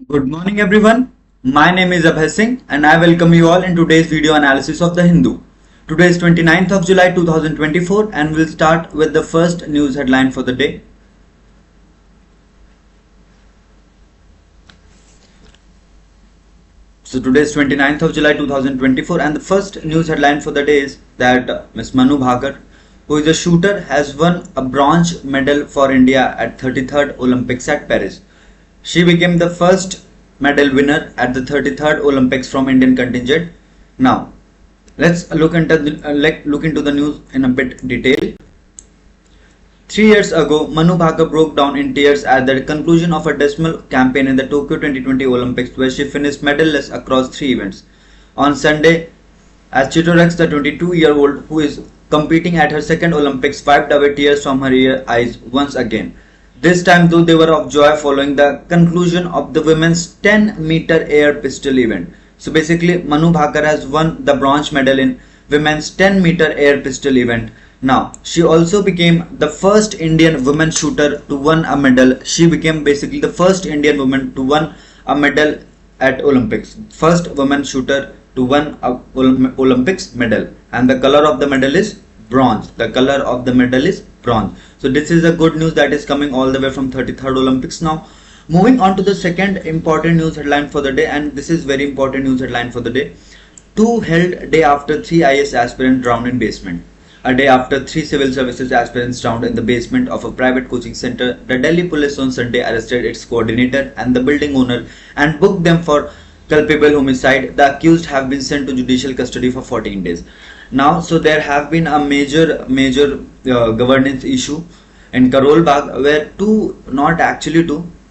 Good morning everyone. My name is Abhay Singh and I welcome you all in today's video analysis of The Hindu. Today is 29th of July 2024 and we'll start with the first news headline for the day. So today is 29th of July 2024 and the first news headline for the day is that Ms. Manu Bhakar, who is a shooter, has won a bronze medal for India at 33rd Olympics at Paris. She became the first medal winner at the 33rd Olympics from Indian contingent. Now, let's look into the news in a bit detail. 3 years ago, Manu Bhakar broke down in tears at the conclusion of a dismal campaign in the Tokyo 2020 Olympics where she finished medalless across 3 events. On Sunday, as Chitorex, the 22-year-old who is competing at her second Olympics, wiped away tears from her eyes once again. This time though they were of joy following the conclusion of the women's 10-meter air pistol event. So basically Manu Bhakar has won the bronze medal in women's 10-meter air pistol event. Now she also became the first Indian woman shooter to win a medal. She became basically the first Indian woman to win a medal at Olympics. First woman shooter to win a Olympics medal, and the color of the medal is bronze. The color of the medal is bronze. So this is a good news that is coming all the way from 33rd Olympics. Now moving on to the second important news headline for the day, and this is very important news headline for the day. Two held day after three IS aspirants drowned in basement. A day after three civil services aspirants drowned in the basement of a private coaching center, the Delhi police on Sunday arrested its coordinator and the building owner and booked them for culpable homicide. The accused have been sent to judicial custody for 14 days. Now, so there have been a major governance issue in Karol Bagh where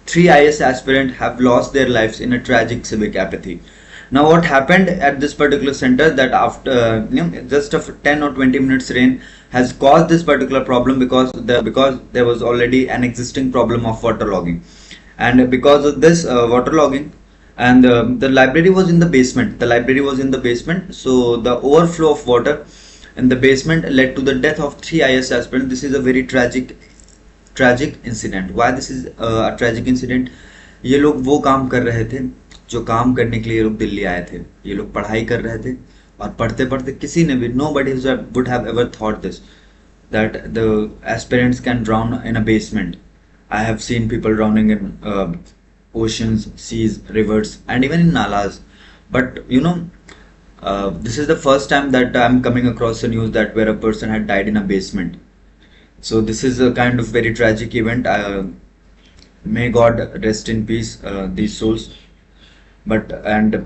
three IS aspirants have lost their lives in a tragic civic apathy. Now, what happened at this particular center that after just a 10 or 20 minutes rain has caused this particular problem because there was already an existing problem of waterlogging, and because of this waterlogging, and the library was in the basement. So the overflow of water in the basement led to the death of three IS aspirants. This is a very tragic incident. Why this is a tragic incident? ये लोग वो काम कर रहे थे जो काम करने के लिए ये लोग दिल्ली आए थे. ये लोग पढ़ाई कर रहे थे और पढ़ते पढ़ते किसी ने भी nobody would have ever thought this, that the aspirants can drown in a basement. I have seen people drowning in oceans, seas, rivers, and even in nalas. But this is the first time that I'm coming across a news that where a person had died in a basement. So this is a kind of very tragic event. May God rest in peace these souls, and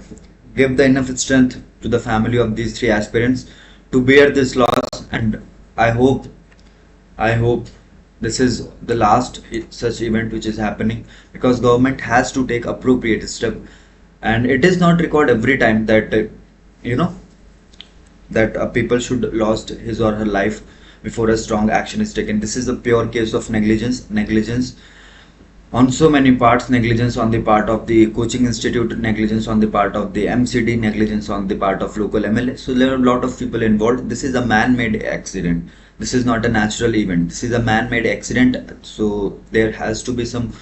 give the enough strength to the family of these three aspirants to bear this loss. And I hope this is the last such event which is happening, because government has to take appropriate step, and it is not required every time that that people should lost his or her life before a strong action is taken. This is a pure case of negligence on so many parts. Negligence on the part of the coaching institute, negligence on the part of the MCD, negligence on the part of local MLA. So there are a lot of people involved. This is a man-made accident. This is not a natural event. This is a man-made accident. So there has to be some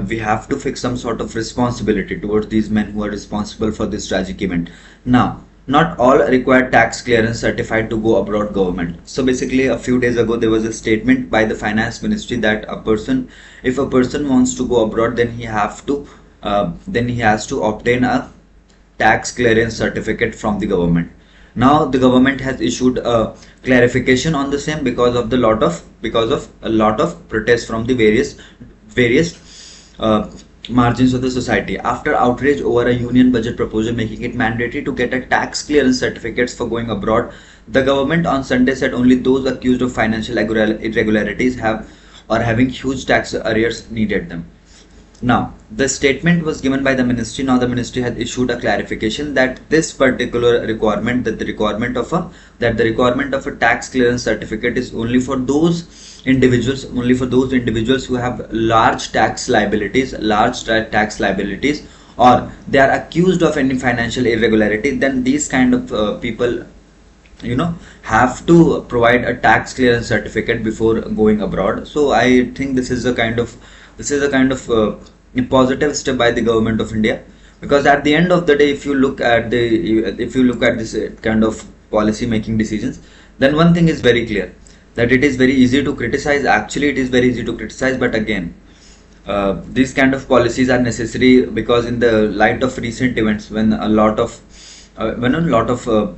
we have to fix some sort of responsibility towards these men who are responsible for this tragic event. Now, not all require tax clearance certified to go abroad government. So basically a few days ago there was a statement by the finance ministry that if a person wants to go abroad, then he has to obtain a tax clearance certificate from the government. Now the government has issued a clarification on the same because of a lot of protests from the various margins of the society after outrage over a union budget proposal making it mandatory to get a tax clearance certificates for going abroad. The government on Sunday said only those accused of financial irregularities having huge tax arrears needed them. Now, the statement was given by the ministry. Now, the ministry has issued a clarification that this particular requirement, that the requirement of a tax clearance certificate is only for those individuals who have large tax liabilities, or they are accused of any financial irregularity. Then these kind of people have to provide a tax clearance certificate before going abroad. So I think this is a kind of a positive step by the government of India, because at the end of the day, if you look at this kind of policy making decisions, then one thing is very clear, that it is very easy to criticize. Actually, it is very easy to criticize, but again, these kind of policies are necessary because in the light of recent events, when a lot of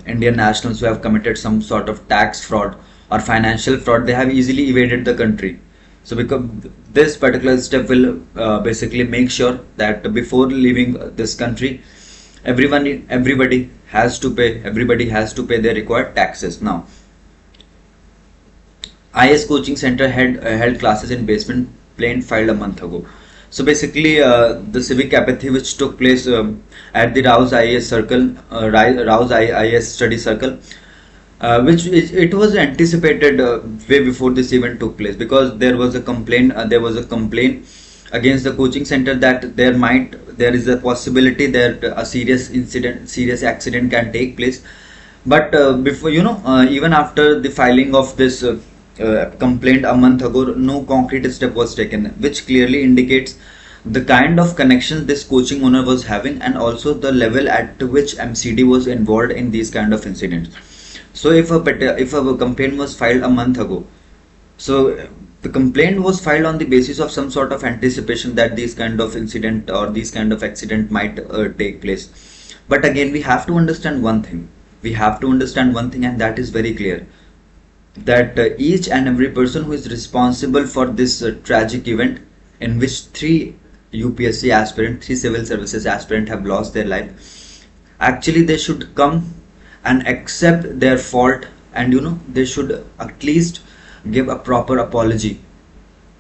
Indian nationals who have committed some sort of tax fraud or financial fraud, they have easily evaded the country. So because this particular step will basically make sure that before leaving this country, everybody has to pay their required taxes. Now, IS coaching center held classes in basement plane filed a month ago. So basically, the civic apathy which took place at the Rouse IAS circle, Rouse IAS study circle, which it was anticipated way before this event took place, because there was a complaint against the coaching center that there is a possibility that serious accident can take place. But before even after the filing of this complaint a month ago, no concrete step was taken, which clearly indicates the kind of connection this coaching owner was having, and also the level at which MCD was involved in these kind of incidents. So if a complaint was filed a month ago, so the complaint was filed on the basis of some sort of anticipation that these kind of incident or these kind of accident might take place. But again, we have to understand one thing. We have to understand one thing, and that is very clear, that each and every person who is responsible for this tragic event in which three UPSC aspirant, three civil services aspirant have lost their life, actually they should come and accept their fault, and they should at least give a proper apology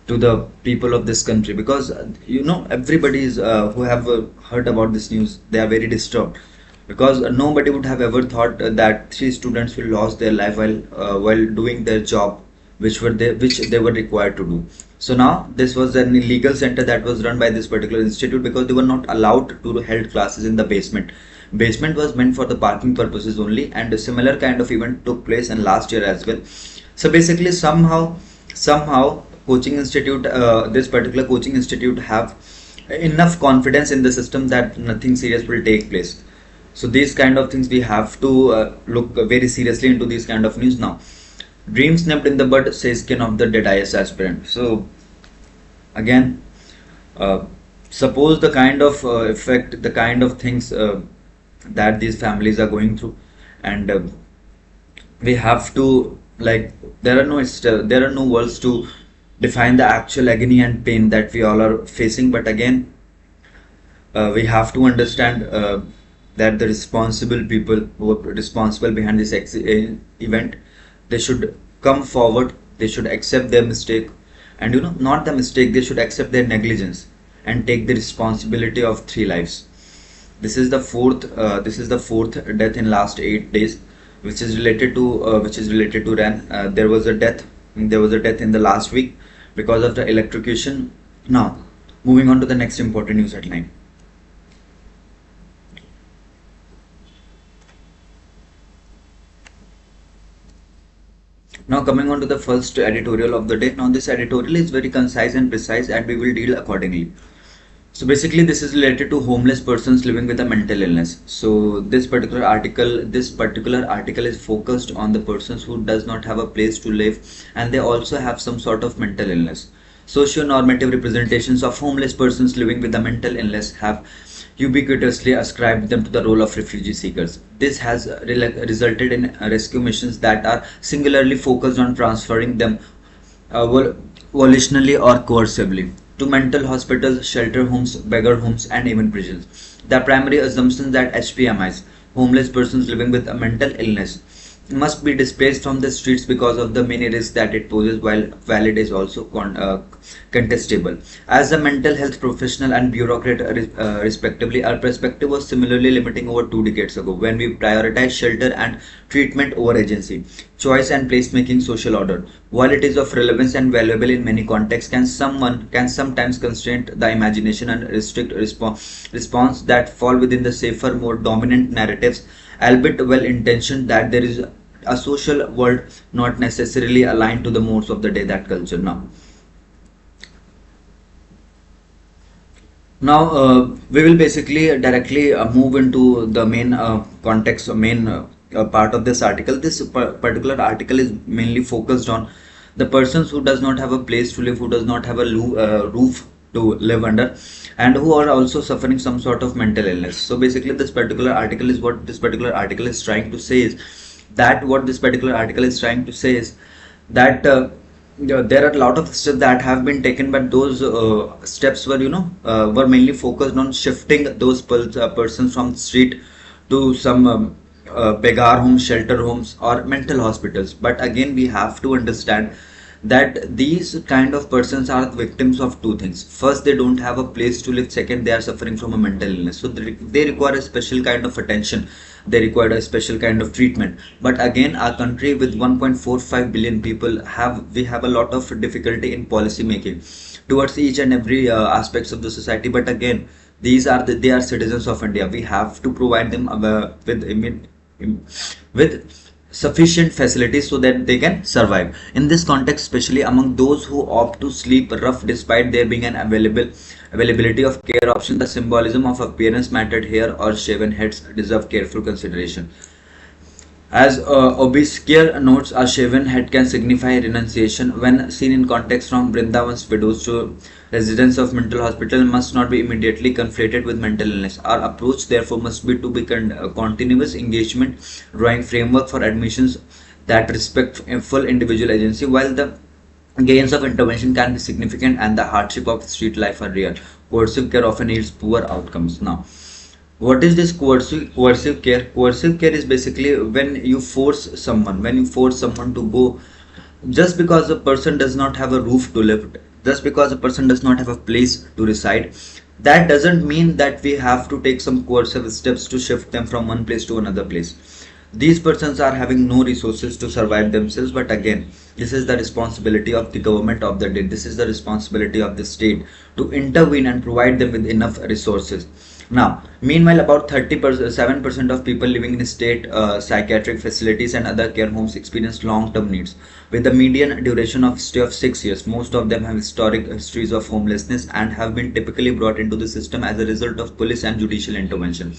to the people of this country, because everybody is who have heard about this news, they are very disturbed, because nobody would have ever thought that three students will lose their life while doing their job which they were required to do. So now this was an illegal center that was run by this particular institute, because they were not allowed to hold classes in the basement. Basement was meant for the parking purposes only, and a similar kind of event took place in last year as well. So basically, somehow coaching institute this particular coaching institute have enough confidence in the system that nothing serious will take place. So these kind of things, we have to look very seriously into these kind of news. Now, dreams nipped in the bud, says skin of the dead IS aspirant. So again, suppose the kind of effect, the kind of things that these families are going through, and we have to, like, there are no words to define the actual agony and pain that we all are facing. But again, we have to understand that the responsible people who are responsible behind this event, they should come forward, they should accept their mistake, and not the mistake, they should accept their negligence and take the responsibility of three lives. This is the fourth death in last 8 days, which is related to RAN. There was a death in the last week because of the electrocution. Now, moving on to the next important news headline. Now coming on to the first editorial of the day. Now this editorial is very concise and precise, and we will deal accordingly. So basically, this is related to homeless persons living with a mental illness. So this particular article is focused on the persons who does not have a place to live, and they also have some sort of mental illness. Socio-normative representations of homeless persons living with a mental illness have ubiquitously ascribed them to the role of refugee seekers. This has resulted in rescue missions that are singularly focused on transferring them volitionally or coercively to mental hospitals, shelter homes, beggar homes, and even prisons. The primary assumption that HPMIs, homeless persons living with a mental illness, must be displaced from the streets because of the many risks that it poses, while valid, is also contestable. As a mental health professional and bureaucrat respectively, our perspective was similarly limiting over 2 decades ago, when we prioritized shelter and treatment over agency, choice and placemaking social order. While it is of relevance and valuable in many contexts, can sometimes constrain the imagination and restrict response that fall within the safer, more dominant narratives, albeit well intentioned, that there is a social world not necessarily aligned to the modes of the day, that culture. Now, Now we will basically directly move into the main context, main part of this article. This particular article is mainly focused on the persons who does not have a place to live, who does not have a roof to live under, and who are also suffering some sort of mental illness. So basically, this particular article is what this particular article is trying to say is that what this particular article is trying to say is that there are a lot of steps that have been taken, but those steps were were mainly focused on shifting those persons from the street to some begar homes, shelter homes, or mental hospitals. But again, we have to understand that these kind of persons are victims of two things. First, they don't have a place to live. Second, they are suffering from a mental illness, so they require a special kind of attention, they require a special kind of treatment. But again, our country with 1.45 billion people we have a lot of difficulty in policy making towards each and every aspects of the society. But again, they are citizens of India. We have to provide them with sufficient facilities so that they can survive. In this context, especially among those who opt to sleep rough despite there being an availability of care option, the symbolism of appearance matted hair or shaven heads deserve careful consideration. As Obiscare notes, a shaven head can signify renunciation. When seen in context from Vrindavan's widows to residents of mental hospital, must not be immediately conflated with mental illness. Our approach, therefore, must be to be continuous engagement, drawing framework for admissions that respect full individual agency, while the gains of intervention can be significant and the hardship of street life are real. Coercive care often yields poor outcomes. Now, what is this coercive care? Coercive care is basically when you force someone to go, just because a person does not have a roof to live, just because a person does not have a place to reside, that doesn't mean that we have to take some coercive steps to shift them from one place to another place. These persons are having no resources to survive themselves, but again, this is the responsibility of the government of the day. This is the responsibility of the state to intervene and provide them with enough resources. Now, meanwhile, about 37% of people living in state psychiatric facilities and other care homes experience long-term needs. With a median duration of stay of 6 years, most of them have historic histories of homelessness and have been typically brought into the system as a result of police and judicial intervention.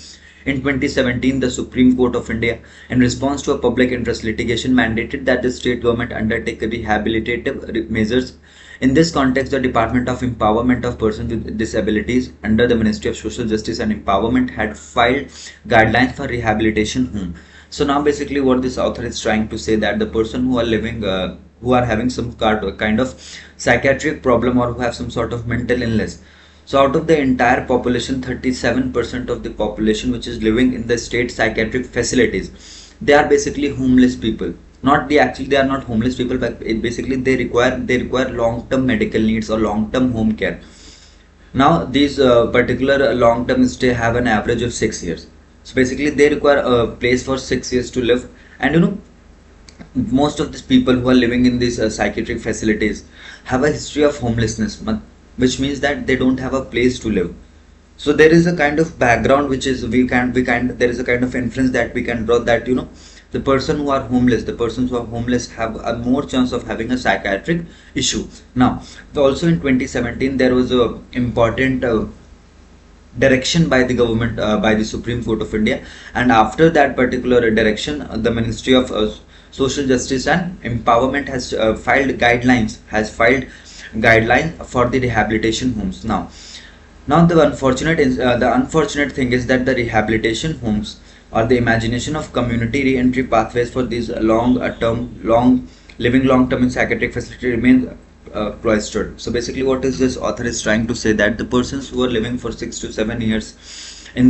In 2017, the Supreme Court of India, in response to a public interest litigation, mandated that the state government undertake rehabilitative measures. In this context, the Department of Empowerment of Persons with Disabilities under the Ministry of Social Justice and Empowerment had filed guidelines for rehabilitation home. So now basically what this author is trying to say, that the person who are living, who are having some kind of psychiatric problem or who have some sort of mental illness. So out of the entire population, 37% of the population which is living in the state psychiatric facilities, they are basically homeless people. Not the actually they are not homeless people, but basically they require long-term medical needs or long-term home care. Now these particular long-term stay have an average of 6 years. So basically they require a place for 6 years to live, and most of these people who are living in these psychiatric facilities have a history of homelessness, which means that they don't have a place to live. So there is a kind of background which is there is a kind of inference that we can draw, that the persons who are homeless have a more chance of having a psychiatric issue. Now, also in 2017 there was a important direction by the government, by the Supreme Court of India, and after that particular direction, the Ministry of Social Justice and Empowerment has filed guidelines for the rehabilitation homes. Now the unfortunate thing is that the rehabilitation homes or the imagination of community re-entry pathways for these long term in psychiatric facility remains cloistered. So basically what is this author is trying to say, that the persons who are living for 6 to 7 years in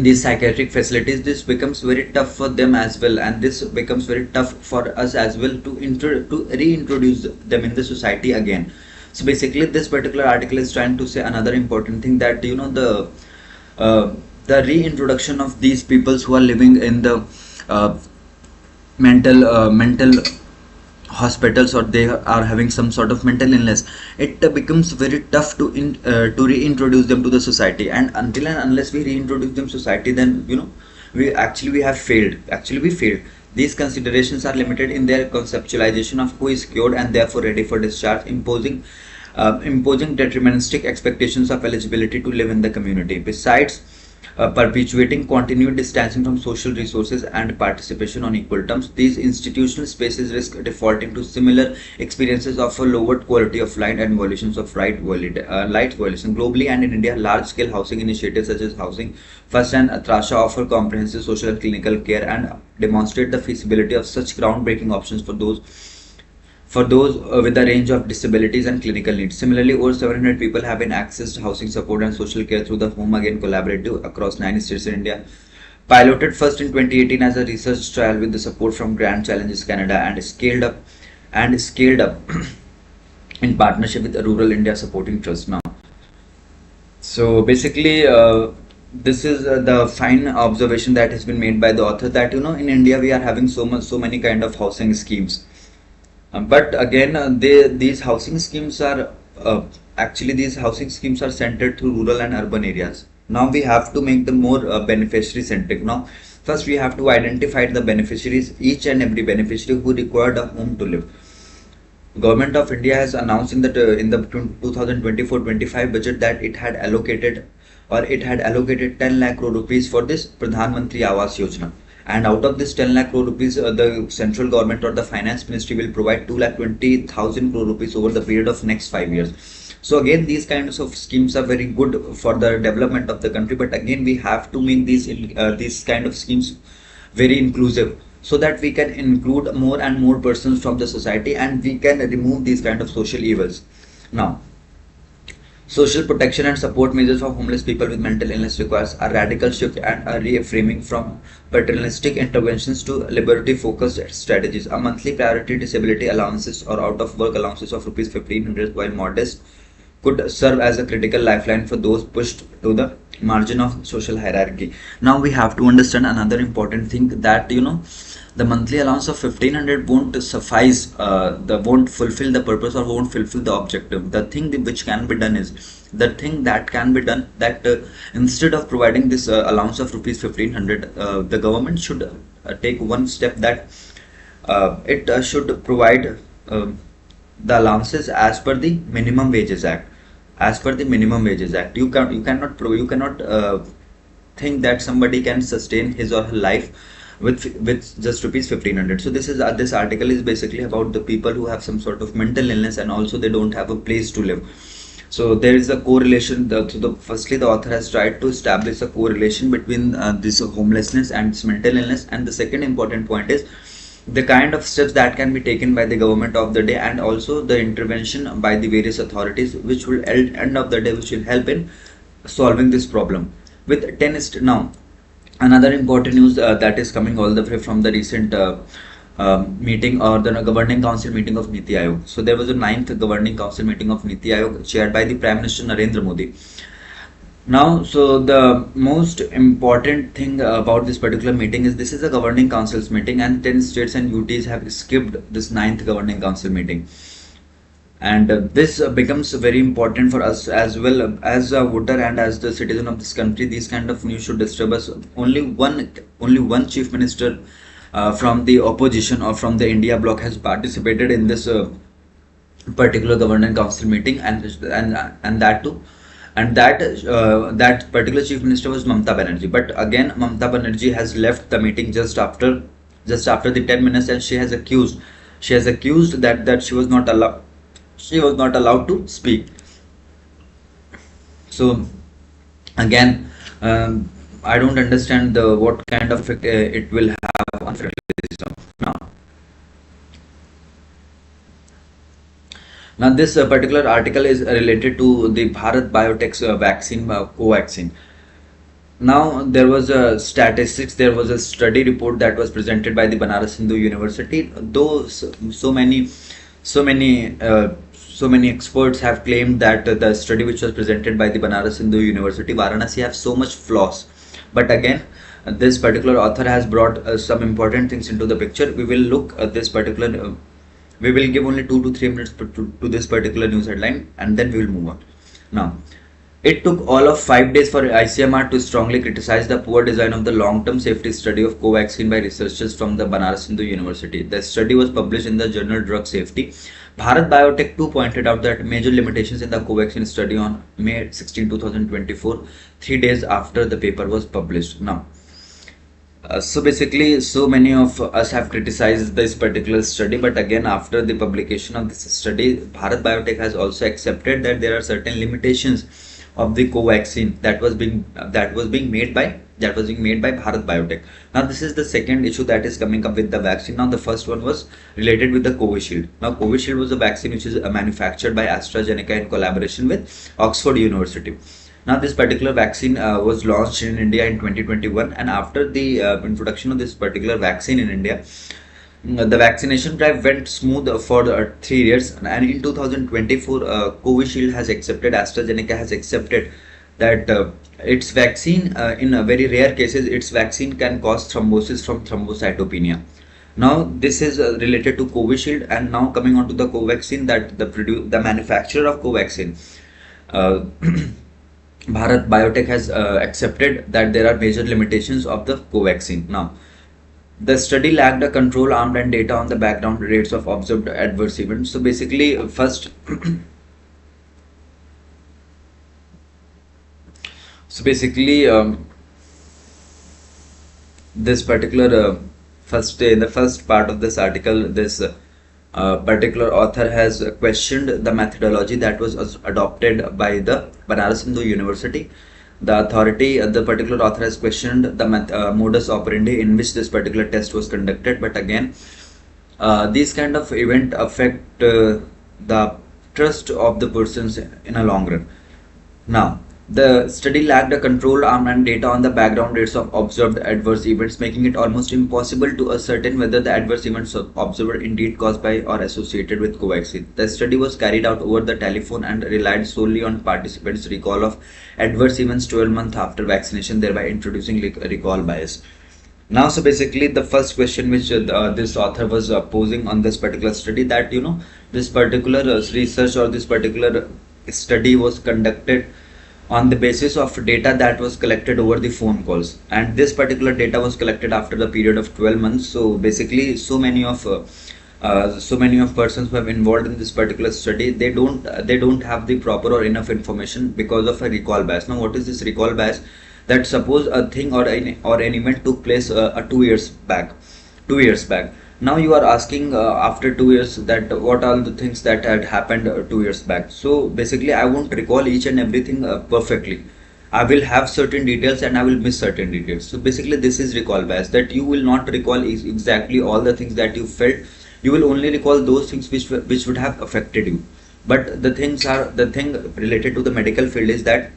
these psychiatric facilities, this becomes very tough for them as well, and this becomes very tough for us as well to reintroduce them in the society again. So basically this particular article is trying to say another important thing, that the reintroduction of these peoples who are living in the mental hospitals, or they are having some sort of mental illness, it becomes very tough to reintroduce them to the society. And until and unless we reintroduce them to society, then we have failed. Actually we failed. These considerations are limited in their conceptualization of who is cured and therefore ready for discharge, imposing imposing deterministic expectations of eligibility to live in the community. Besides, perpetuating continued distancing from social resources and participation on equal terms, these institutional spaces risk defaulting to similar experiences of a lowered quality of life and violations of rights violation. Globally and in India, large-scale housing initiatives such as Housing First and Atrasha offer comprehensive social and clinical care and demonstrate the feasibility of such groundbreaking options for those with a range of disabilities and clinical needs. Similarly, over 700 people have been accessed housing support and social care through the Home Again collaborative across 9 states in India. Piloted first in 2018 as a research trial with the support from Grand Challenges Canada and scaled up in partnership with the Rural India Supporting Trust now. So basically, this is the fine observation that has been made by the author, that in India we are having so many kind of housing schemes. But again, these housing schemes are centered to rural and urban areas. Now we have to make them more beneficiary centric. Now, first we have to identify the beneficiaries, each and every beneficiary who required a home to live. Government of India has announced in the 2024-25 budget that it had allocated 10 lakh crore rupees for this Pradhan Mantri Awas Yojana. And out of this 10 lakh crore rupees, the central government or the finance ministry will provide 2,20,000 crore rupees over the period of next 5 years. So again, these kinds of schemes are very good for the development of the country. But again, we have to make these kind of schemes very inclusive, so that we can include more and more persons from the society and we can remove these kind of social evils. Now, social protection and support measures for homeless people with mental illness requires a radical shift and a reframing from paternalistic interventions to liberty-focused strategies. A monthly priority disability allowances or out-of-work allowances of rupees 1,500, while modest, could serve as a critical lifeline for those pushed to the margin of social hierarchy. Now we have to understand another important thing, that the monthly allowance of 1,500 won't suffice, won't fulfill the purpose or won't fulfill the objective. The thing that can be done, that instead of providing this allowance of rupees 1,500, the government should take one step, that it should provide the allowances as per the Minimum Wages Act. As per the Minimum Wages Act, you cannot think that somebody can sustain his or her life with just rupees 1,500. So this article is basically about the people who have some sort of mental illness and also they don't have a place to live. So there is a correlation. Firstly, the author has tried to establish a correlation between this homelessness and this mental illness, and the second important point is the kind of steps that can be taken by the government of the day, and also the intervention by the various authorities, which will end of the day, which will help in solving this problem. With 10 now, another important news that is coming all the way from the recent meeting or the governing council meeting of Niti Aayog. So there was a 9th governing council meeting of Niti Aayog chaired by the Prime Minister Narendra Modi. Now, so the most important thing about this particular meeting is this is a governing council's meeting, and 10 states and UTs have skipped this 9th governing council meeting. And this becomes very important for us as well as a voter and as the citizen of this country. These kind of news should disturb us. Only one chief minister from the opposition or from the India bloc has participated in this particular governing council meeting, and that too. And that particular chief minister was Mamata Banerjee. But again, Mamata Banerjee has left the meeting just after the 10 minutes, and she has accused that she was not allowed to speak. So again, I don't understand what kind of effect it will have on federalism. Now this particular article is related to the Bharat Biotech's vaccine, Covaxin. Now there was a statistics, there was a study report that was presented by the Banaras Hindu University. Though so many experts have claimed that the study which was presented by the Banaras Hindu University, Varanasi, have so much flaws. But again, this particular author has brought some important things into the picture. We will look at this particular. We will give only 2 to 3 minutes to this particular news headline, and then we will move on. Now, it took all of 5 days for ICMR to strongly criticize the poor design of the long-term safety study of Covaxin by researchers from the Banaras Hindu University. The study was published in the journal Drug Safety, Bharat Biotech too pointed out that major limitations in the Covaxin study on May 16, 2024, 3 days after the paper was published. Now, so basically, so many of us have criticized this particular study, but again, after the publication of this study, Bharat Biotech has also accepted that there are certain limitations of the Covaxin that was being made by Bharat Biotech. Now, this is the second issue that is coming up with the vaccine. Now, the first one was related with the Covishield. Now, Covishield was a vaccine which is manufactured by AstraZeneca in collaboration with Oxford University. Now, this particular vaccine was launched in India in 2021, and after the introduction of this particular vaccine in India, the vaccination drive went smooth for 3 years. And in 2024, Covishield has accepted, AstraZeneca has accepted that its vaccine, in very rare cases, its vaccine can cause thrombosis from thrombocytopenia. Now, this is related to Covishield, and now coming on to the Covaxin, that the manufacturer of Covaxin. Uh, Bharat Biotech has accepted that there are major limitations of the Covaxin. Now, the study lacked a control arm and data on the background rates of observed adverse events. So basically, first, so basically, this particular first in the first part of this article, this particular author has questioned the methodology that was adopted by the Banaras Hindu University. The authority, the particular author has questioned the modus operandi in which this particular test was conducted. But again, these kind of event affect the trust of the persons in a long run. Now, the study lacked a control arm and data on the background rates of observed adverse events, making it almost impossible to ascertain whether the adverse events observed were indeed caused by or associated with Covaxin. The study was carried out over the telephone and relied solely on participants' recall of adverse events 12 months after vaccination, thereby introducing recall bias. Now, so basically, the first question which this author was posing on this particular study, that this particular research or this particular study was conducted on the basis of data that was collected over the phone calls, and this particular data was collected after the period of 12 months. So basically, so many of persons who have involved in this particular study, they don't have the proper or enough information because of a recall bias. Now, what is this recall bias? That suppose a thing or an event took place 2 years back. 2 years back, now you are asking after 2 years that what are the things that had happened 2 years back. So basically, I won't recall each and everything perfectly. I will have certain details and I will miss certain details. So basically, this is recall bias, that you will not recall exactly all the things that you felt. You will only recall those things which would have affected you. But the thing related to the medical field is that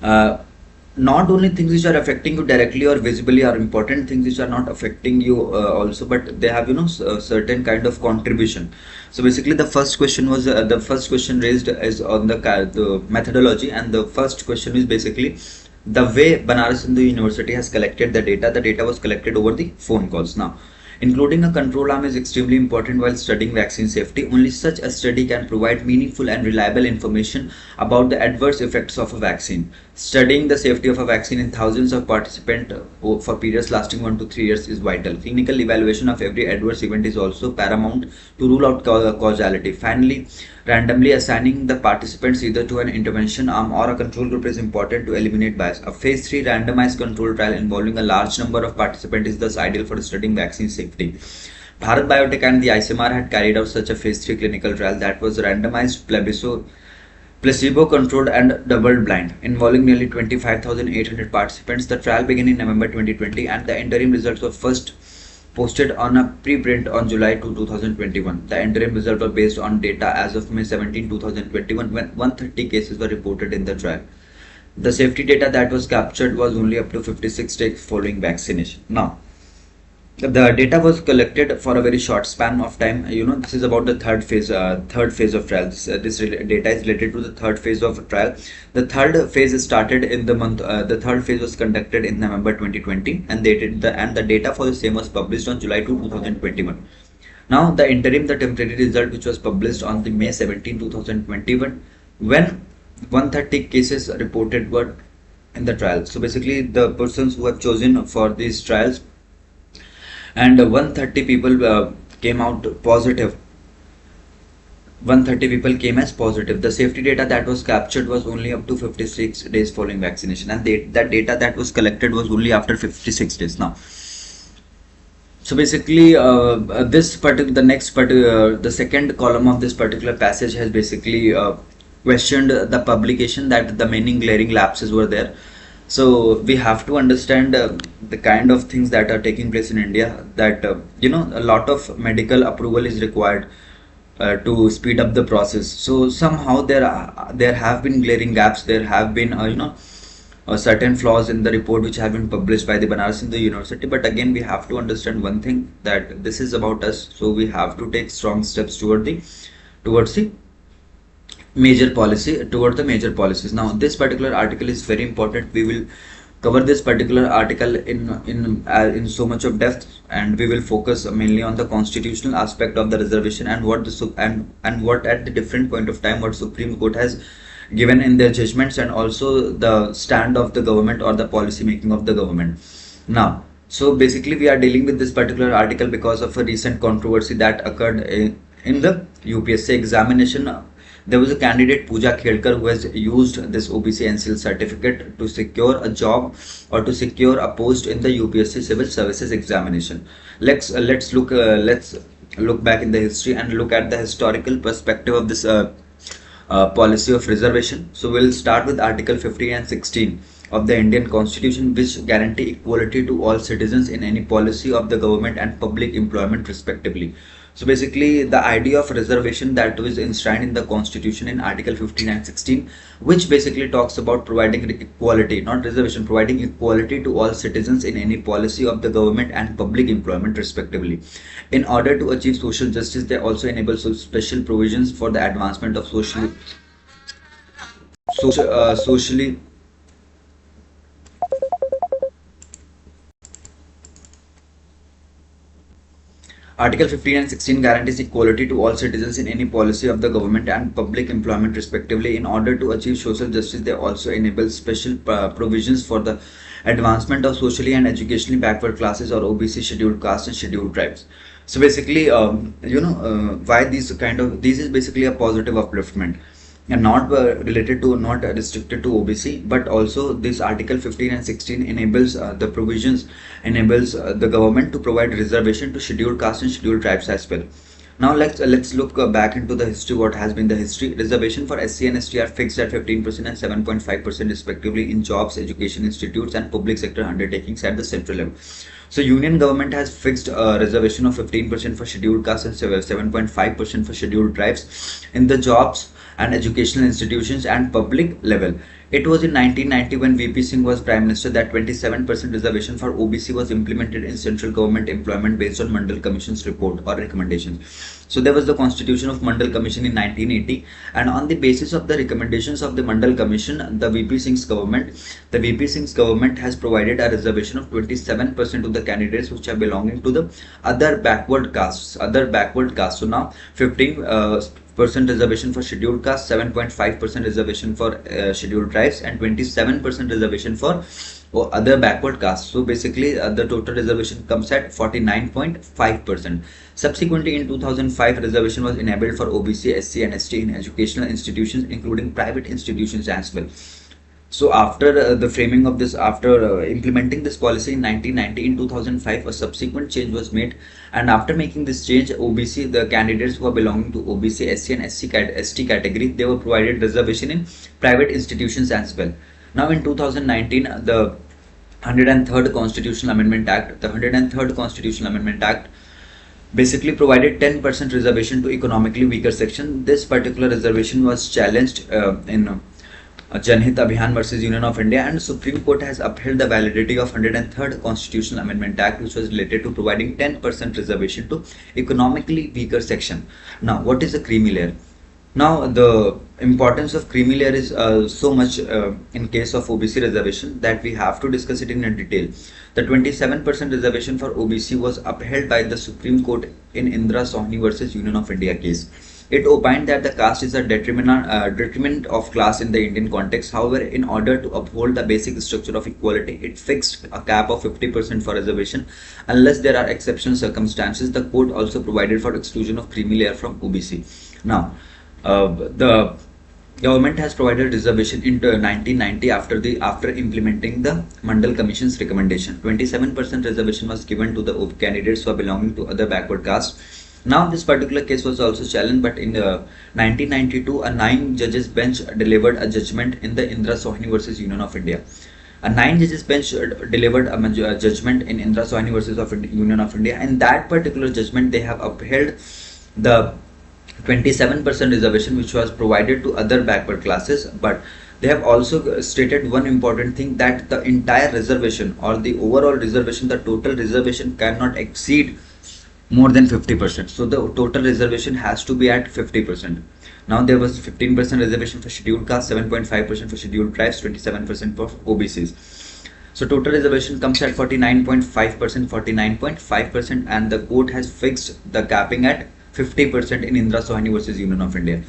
uh, not only things which are affecting you directly or visibly are important, things which are not affecting you also, but they have certain kind of contribution. So basically, the first question raised is on the methodology, and the first question is basically the way Banaras Hindu University has collected the data. The data was collected over the phone calls. Now, including a control arm is extremely important while studying vaccine safety. Only such a study can provide meaningful and reliable information about the adverse effects of a vaccine. Studying the safety of a vaccine in thousands of participants for periods lasting 1 to 3 years is vital. Clinical evaluation of every adverse event is also paramount to rule out causality. Finally, randomly assigning the participants either to an intervention arm or a control group is important to eliminate bias. A phase 3 randomized control trial involving a large number of participants is thus ideal for studying vaccine safety. Bharat Biotech and the ICMR had carried out such a phase 3 clinical trial that was randomized, placebo-controlled and double-blind, involving nearly 25,800 participants. The trial began in November 2020, and the interim results were first posted on a preprint on July 2, 2021. The interim results were based on data as of May 17, 2021, when 130 cases were reported in the trial. The safety data that was captured was only up to 56 days following vaccination. Now, the data was collected for a very short span of time. This is about the third phase of trial. This data is related to the third phase of trial. The third phase started in the month. The third phase was conducted in November 2020, and the data for the same was published on July 2, 2021. Now, the temporary result, which was published on the May 17, 2021, when 130 cases reported were in the trial. So basically, the persons who have chosen for these trials, and 130 people came out positive 130 people came as positive. The safety data that was captured was only up to 56 days following vaccination, and that data that was collected was only after 56 days. Now, so basically, the second column of this particular passage has basically questioned the publication that the many glaring lapses were there. So we have to understand the kind of things that are taking place in India. That a lot of medical approval is required to speed up the process. So somehow there have been glaring gaps. There have been certain flaws in the report which have been published by the Banaras Hindu University. But again, we have to understand one thing, that this is about us. So we have to take strong steps towards the major policies. Now this particular article is very important. We will cover this particular article in so much of depth, and we will focus mainly on the constitutional aspect of the reservation and what and what at the different point of time what Supreme Court has given in their judgments, and also the stand of the government or the policy making of the government. Now, so basically we are dealing with this particular article because of a recent controversy that occurred in the UPSC examination. There was a candidate, Pooja Khedkar, who has used this OBC NCL certificate to secure a job or to secure a post in the UPSC Civil Services examination. Let's look back in the history and look at the historical perspective of this policy of reservation. So we'll start with Article 15 and 16 of the Indian Constitution, which guarantee equality to all citizens in any policy of the government and public employment respectively. So basically the idea of reservation that was enshrined in the Constitution in Article 15 and 16, which basically talks about providing equality, not reservation, providing equality to all citizens in any policy of the government and public employment respectively. In order to achieve social justice, they also enable special provisions for the advancement of socially. Article 15 and 16 guarantees equality to all citizens in any policy of the government and public employment respectively. In order to achieve social justice, they also enable special provisions for the advancement of socially and educationally backward classes or OBC, scheduled castes and scheduled tribes. So basically, why this is basically a positive upliftment, and not related to, not restricted to OBC, but also this Article 15 and 16 enables the provisions enables the government to provide reservation to scheduled castes and scheduled tribes as well. Now let's look back into the history. What has been the history? Reservation for SC and ST are fixed at 15% and 7.5% respectively in jobs, education institutes and public sector undertakings at the central level. So union government has fixed a reservation of 15% for scheduled castes and 7.5% for scheduled tribes in the jobs and educational institutions and public level. It was in 1990 when VP Singh was Prime Minister that 27% reservation for OBC was implemented in central government employment based on Mandal Commission's report or recommendations. So there was the Constitution of Mandal Commission in 1980, and on the basis of the recommendations of the Mandal Commission, the VP Singh's government has provided a reservation of 27% to the candidates which are belonging to the other backward castes. So now 15% reservation for scheduled castes, 7.5% reservation for scheduled tribes, and 27% reservation for other backward castes. So basically the total reservation comes at 49.5%. Subsequently in 2005, reservation was enabled for OBC, SC and ST in educational institutions including private institutions as well. So after the framing of this, after implementing this policy in 1990, in 2005 a subsequent change was made, and after making this change, OBC, the candidates who are belonging to OBC, SC and ST category, they were provided reservation in private institutions as well. Now in 2019, the 103rd Constitutional Amendment Act basically provided 10% reservation to economically weaker section. This particular reservation was challenged in Janhit Abhiyan versus Union of India, and Supreme Court has upheld the validity of 103rd Constitutional Amendment Act, which was related to providing 10% reservation to economically weaker section. Now, what is a creamy layer? Now, the importance of creamy layer is so much in case of OBC reservation that we have to discuss it in detail. The 27% reservation for OBC was upheld by the Supreme Court in Indra Sohni versus Union of India case. It opined that the caste is a detriment of class in the Indian context. However, in order to uphold the basic structure of equality, it fixed a cap of 50% for reservation. Unless there are exceptional circumstances, the court also provided for exclusion of creamy layer from OBC. Now, The government has provided reservation in 1990 after implementing the Mandal Commission's recommendation. 27% reservation was given to the candidates who are belonging to other backward castes. Now, this particular case was also challenged, but in 1992, a 9 judges bench delivered a judgment in the Indra Sohini versus Union of India. A 9 judges bench delivered a judgment in Indra Sohini versus Union of India. In that particular judgment, they have upheld the 27% reservation which was provided to other backward classes, but they have also stated one important thing, that the entire reservation or the overall reservation, the total reservation cannot exceed more than 50%. So the total reservation has to be at 50%. Now there was 15% reservation for scheduled caste, 7.5% for scheduled tribes, 27% for OBCs. So total reservation comes at 49.5%, 49.5%, and the court has fixed the capping at 50% in Indra Sohini versus Union of India.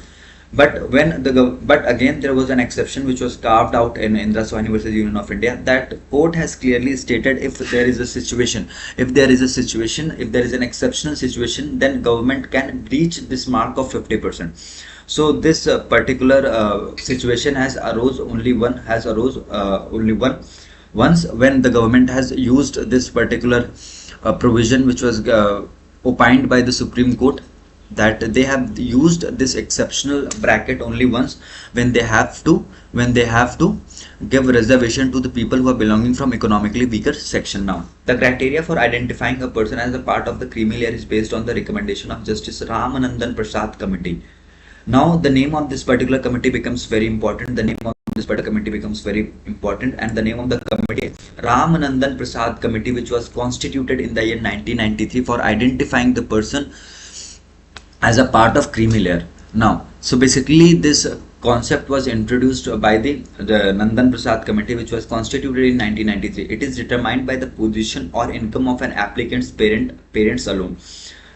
But again there was an exception which was carved out in Indra Sohini versus Union of India, that court has clearly stated if there is an exceptional situation, then government can reach this mark of 50%. So this particular situation has arose only once, when the government has used this particular provision which was opined by the Supreme Court, that they have used this exceptional bracket only once, when they have to give reservation to the people who are belonging from economically weaker section. Now, the criteria for identifying a person as a part of the creamy layer is based on the recommendation of Justice Ramanandan Prasad Committee. Now, the name of this particular committee becomes very important. And the name of the committee, Ramanandan Prasad Committee, which was constituted in the year 1993 for identifying the person as a part of creamy layer. Now, so basically this concept was introduced by the Nandan Prasad Committee, which was constituted in 1993. It is determined by the position or income of an applicant's parents alone.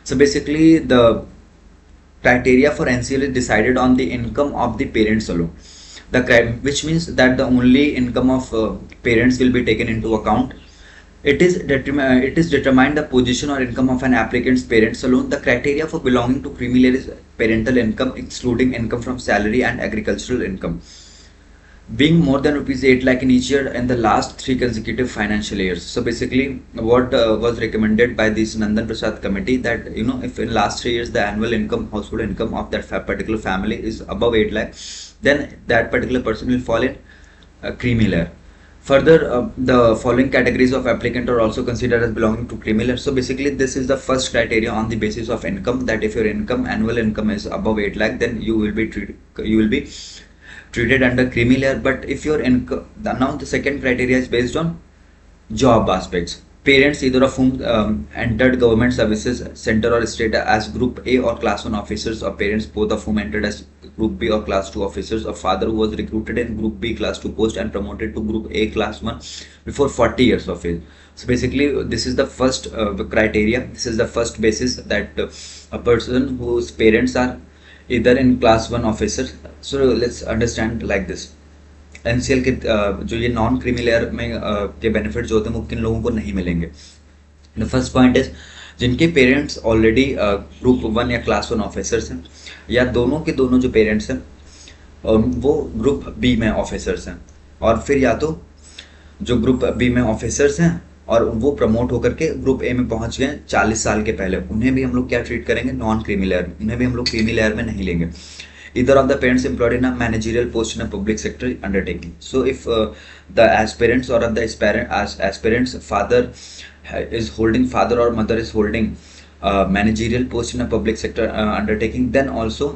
So basically the criteria for NCL is decided on the income of the parents alone. Which means that the only income of parents will be taken into account. It is determined the position or income of an applicant's parents alone. The criteria for belonging to creamy layer is parental income, excluding income from salary and agricultural income, being more than rupees 8 lakh in each year in the last 3 consecutive financial years. So basically what was recommended by this Nandan Prasad Committee, that if in last 3 years the annual income, household income of that particular family is above 8 lakh, then that particular person will fall in creamy layer. Further, the following categories of applicant are also considered as belonging to creamy layer. So basically this is the first criteria on the basis of income, that if your annual income is above 8 lakh, then you will be treated under creamy layer. But if your income, now the second criteria is based on job aspects. Parents, either of whom entered government services center or state as group A or class 1 officers, or parents both of whom entered as group B or class 2 officers, or father who was recruited in group B class 2 post and promoted to group A class 1 before 40 years of age. So basically this is the first criteria, this is the first basis, that a person whose parents are either in class 1 officer. So let's understand like this. NCL के जो ये non creamy layer में के benefit जो होते हैं वो किन लोगों को नहीं मिलेंगे. द फर्स्ट पॉइंट इज जिनके पेरेंट्स ऑलरेडी ग्रुप 1 या क्लास 1 ऑफिसर्स हैं, या दोनों के दोनों जो पेरेंट्स हैं वो ग्रुप बी में ऑफिसर्स हैं, और फिर या तो जो ग्रुप बी में ऑफिसर्स हैं और वो प्रमोट होकर के ग्रुप ए में पहुंच गए 40 साल के पहले, उन्हें भी हम लोग क्या ट्रीट करेंगे, नॉन क्रीमी लेयर, उन्हें भी हम लोग क्रीमी लेयर में नहीं लेंगे. Either of the parents employed in a managerial post in a public sector undertaking. So if the aspirants or of the aspirants father is holding, father or mother is holding managerial post in a public sector undertaking, then also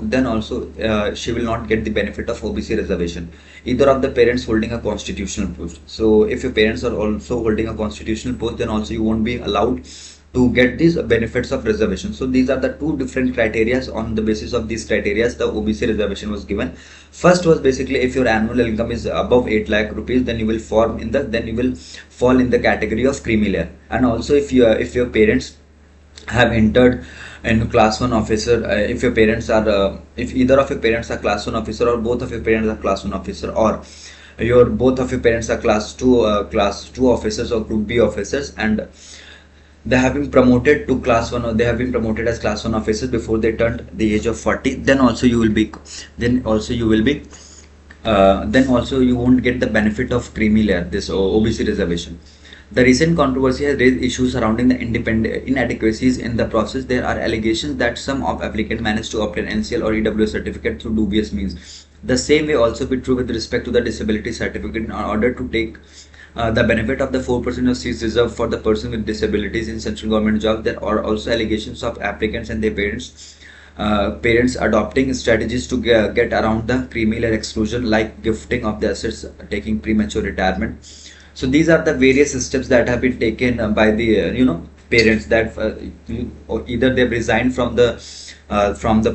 she will not get the benefit of OBC reservation. Either of the parents holding a constitutional post. So if your parents are also holding a constitutional post, then also you won't be allowed to get these benefits of reservation. So these are the two different criteria. On the basis of these criteria, the OBC reservation was given. First was basically if your annual income is above 8 lakh rupees, then you will fall in the category of creamy layer. And also if your parents have entered in class 1 officer, if your parents are if either of your parents are class 1 officer, or both of your parents are class 1 officer, or both of your parents are class 2 officers or group B officers, and they have been promoted to class 1, or they have been promoted as class 1 officers before they turned the age of 40, then also you will be then also you will be then also you won't get the benefit of creamy layer, this OBC reservation. The recent controversy has raised issues surrounding the inadequacies in the process. There are allegations that some of applicants managed to obtain NCL or EWS certificate through dubious means. The same may also be true with respect to the disability certificate. In order to take the benefit of the 4% of seats reserved for the person with disabilities in central government jobs, there are also allegations of applicants and their parents adopting strategies to get around the creamy layer exclusion, like gifting of the assets, taking premature retirement. So these are the various steps that have been taken by the parents, that or either they've resigned from the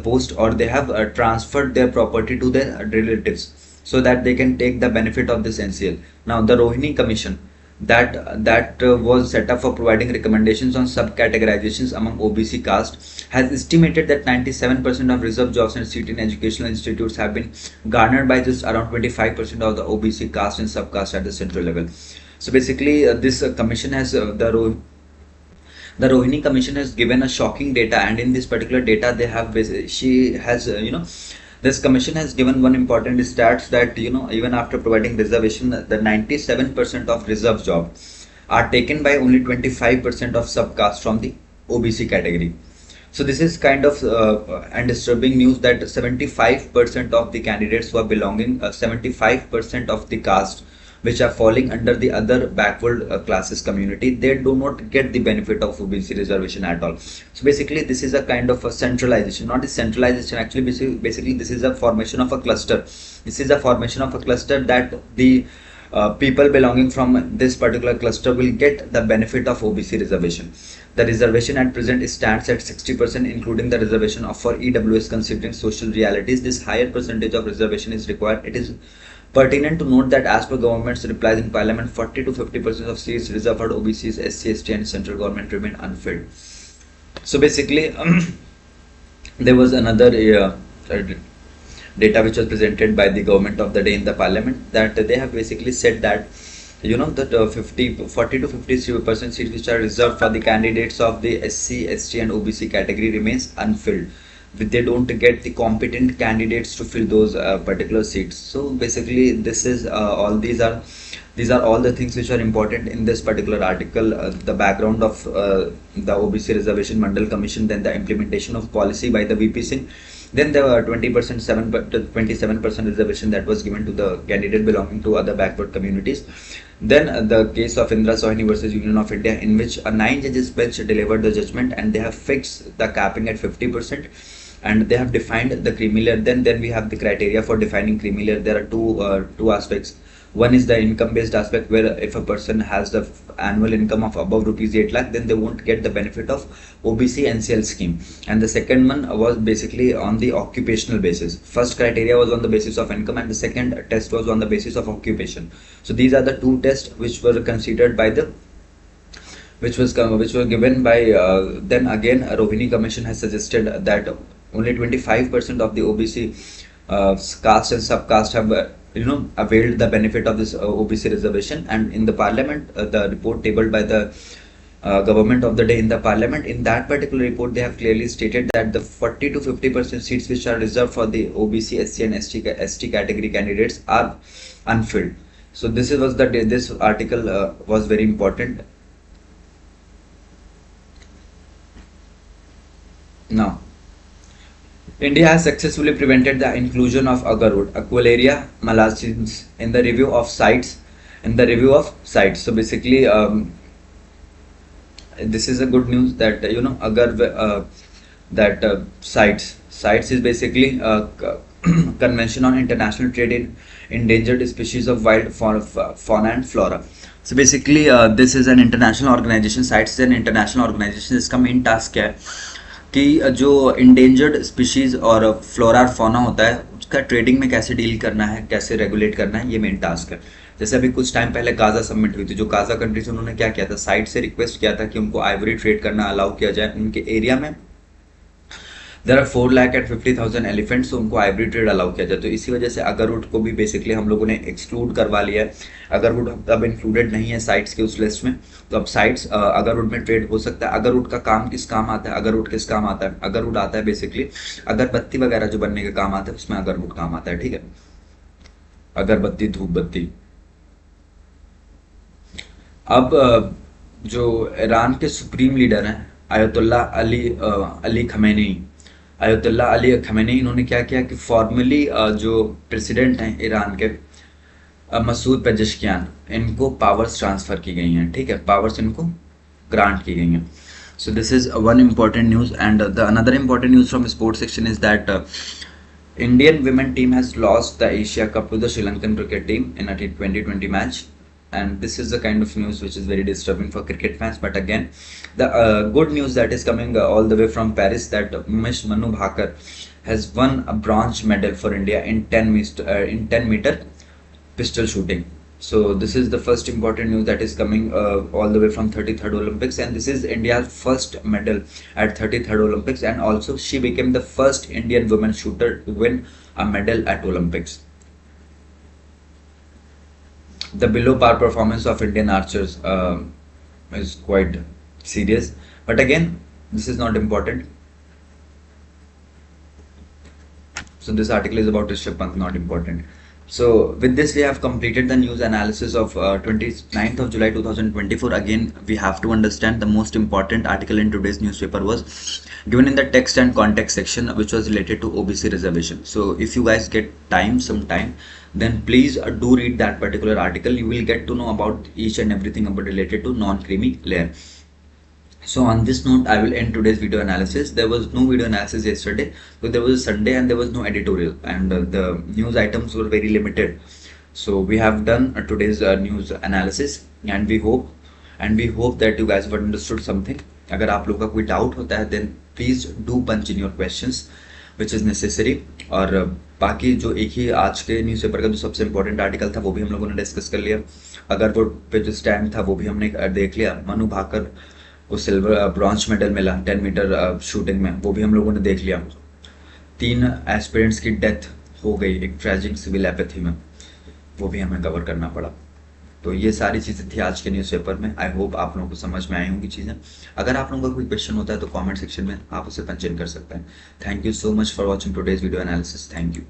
post, or they have transferred their property to their relatives, so that they can take the benefit of this NCL. Now the Rohini Commission that was set up for providing recommendations on subcategorizations among OBC caste has estimated that 97% of reserved jobs and seats in educational institutes have been garnered by just around 25% of the OBC caste and subcaste at the central level. So basically, this commission has the Rohini Commission has given a shocking data, and in this particular data, they have she has this commission has given one important stats that even after providing reservation, the 97% of reserve jobs are taken by only 25% of subcaste from the OBC category. So this is kind of and disturbing news, that 75% of the candidates who are belonging 75% of the caste which are falling under the other backward classes community, they do not get the benefit of OBC reservation at all. So basically, this is a kind of a centralization, not a centralization, actually basically this is a formation of a cluster. This is a formation of a cluster that the people belonging from this particular cluster will get the benefit of OBC reservation. The reservation at present stands at 60%, including the reservation for EWS. Considering social realities, this higher percentage of reservation is required. It is pertinent to note that as per government's replies in parliament, 40 to 50% of seats reserved for OBCs, SC, ST and central government remain unfilled. So basically, there was another data which was presented by the government of the day in the parliament, that they have basically said that that 40 to 50% seats which are reserved for the candidates of the SC, ST and OBC category remains unfilled. They don't get the competent candidates to fill those particular seats. So basically, this is these are all the things which are important in this particular article. The background of the OBC reservation Mandal Commission, then the implementation of policy by the VP Singh, then the 27% reservation that was given to the candidate belonging to other backward communities. Then the case of Indra Sohini versus Union of India, in which a 9 judges bench delivered the judgment, and they have fixed the capping at 50%. And they have defined the creamy layer. Then we have the criteria for defining creamy layer. There are two aspects. One is the income based aspect, where if a person has the annual income of above rupees 8 lakh, then they won't get the benefit of OBC NCL scheme. And the second one was basically on the occupational basis. First criteria was on the basis of income, and the second test was on the basis of occupation. So these are the two tests which were considered by the which were given by then again Rohini Commission has suggested that only 25% of the OBC caste and subcaste have availed the benefit of this OBC reservation. And in the parliament, the report tabled by the government of the day in the parliament, in that particular report they have clearly stated that the 40 to 50% seats which are reserved for the OBC, SC and ST category candidates are unfilled. So this article was very important. Now, India has successfully prevented the inclusion of agarwood, Aqualaria malassins, in the review of sites. So basically, this is a good news that sites is basically Convention on International Trade in Endangered Species of Wild Fauna and Flora. So basically, this is an international organization. CITES is an international organization. इसका main task है कि जो endangered species और flora और fauna होता है उसका trading में कैसे डील करना है, कैसे रेगुलेट करना है, ये मेन टास्क है. जैसे अभी कुछ टाइम पहले गाजा समिट हुई थी, जो गाजा कंट्रीज उन्होंने क्या किया था, साइट से रिक्वेस्ट किया था कि उनको आइवरी ट्रेड करना अलाउ किया जाए उनके एरिया में. देर आर 4,50,000 एलिफेंट्स, तो उनको हाइब्रिड ट्रेड अलाउ किया जाए। तो इसी वजह से अगरवुड को भी बेसिकली हम लोगों ने एक्सक्लूड करवा लिया है। अगरवुड अब इंक्लूडेड नहीं है साइट्स के उस लिस्ट में, तो अब साइट्स अगरवुड में ट्रेड हो सकता है। अगरवुड का काम किस काम आता है? अगरवुड किस काम आता है? अगरवुड आता है बेसिकली अगरबत्ती वगैरह जो बनने का काम आता है, उसमें अगरवुड काम आता है, ठीक है, अगरबत्ती, धूप बत्ती। अब जो ईरान के सुप्रीम लीडर हैं ayatollah Ali Khamenei, ayatollah Ali Khamenei, इन्होंने क्या किया कि फॉर्मली जो प्रेसिडेंट हैं ईरान के मसूद पेजेश्कियान, इनको पावर्स ट्रांसफर की गई हैं, ठीक है, पावर्स इनको ग्रांट की गई हैं। So this is one important news, and the another important news from sports section is that Indian women team has lost the Asia Cup to the Sri Lankan cricket team in a T20 match, and this is the kind of news which is very disturbing for cricket fans. But again, the good news that is coming all the way from Paris, that Miss Manu Bhaker has won a bronze medal for India in 10 meter pistol shooting. So this is the first important news that is coming all the way from 33rd Olympics, and this is India's first medal at 33rd Olympics, and also she became the first Indian woman shooter to win a medal at Olympics. The below par performance of Indian archers is quite serious, but again, this is not important. So this article is about Rishabh Pant, not important. So with this we have completed the news analysis of 29th of July 2024. Again, we have to understand the most important article in today's newspaper was given in the text and context section, which was related to OBC reservation. So if you guys get some time, then please do read that particular article. You will get to know about each and everything about related to non-creamy layer. So on this note, I will end today's video analysis. There was no video analysis yesterday, so there was a Sunday and there was no editorial, and the news items were very limited. So we have done today's news analysis, and we hope that you guys have understood something. अगर आप लोगों का कोई doubt होता है, then please do punch in your questions which is necessary. और बाकी जो एक ही आज के न्यूज़पेपर का जो सबसे इम्पोर्टेंट आर्टिकल था वो भी हम लोगों ने डिस्कस कर लिया। अगरवुड पे जो स्टैंड था वो भी हमने देख लिया। मनु भाकर को सिल्वर ब्रॉन्ज मेडल मिला 10 मीटर शूटिंग में, वो भी हम लोगों ने देख लिया। 3 एस्पिरेंट्स की डेथ हो गई एक ट्रेजिक सिविल एपैथी में, वो भी हमें कवर करना पड़ा। तो ये सारी चीज़ें थी आज के न्यूज़पेपर में। आई होप आप लोगों को समझ में आई होंगी चीज़ें। अगर आप लोगों का कोई क्वेश्चन होता है तो कमेंट सेक्शन में आप उसे पंच इन कर सकते हैं। Thank you so much for watching today's video analysis. Thank you.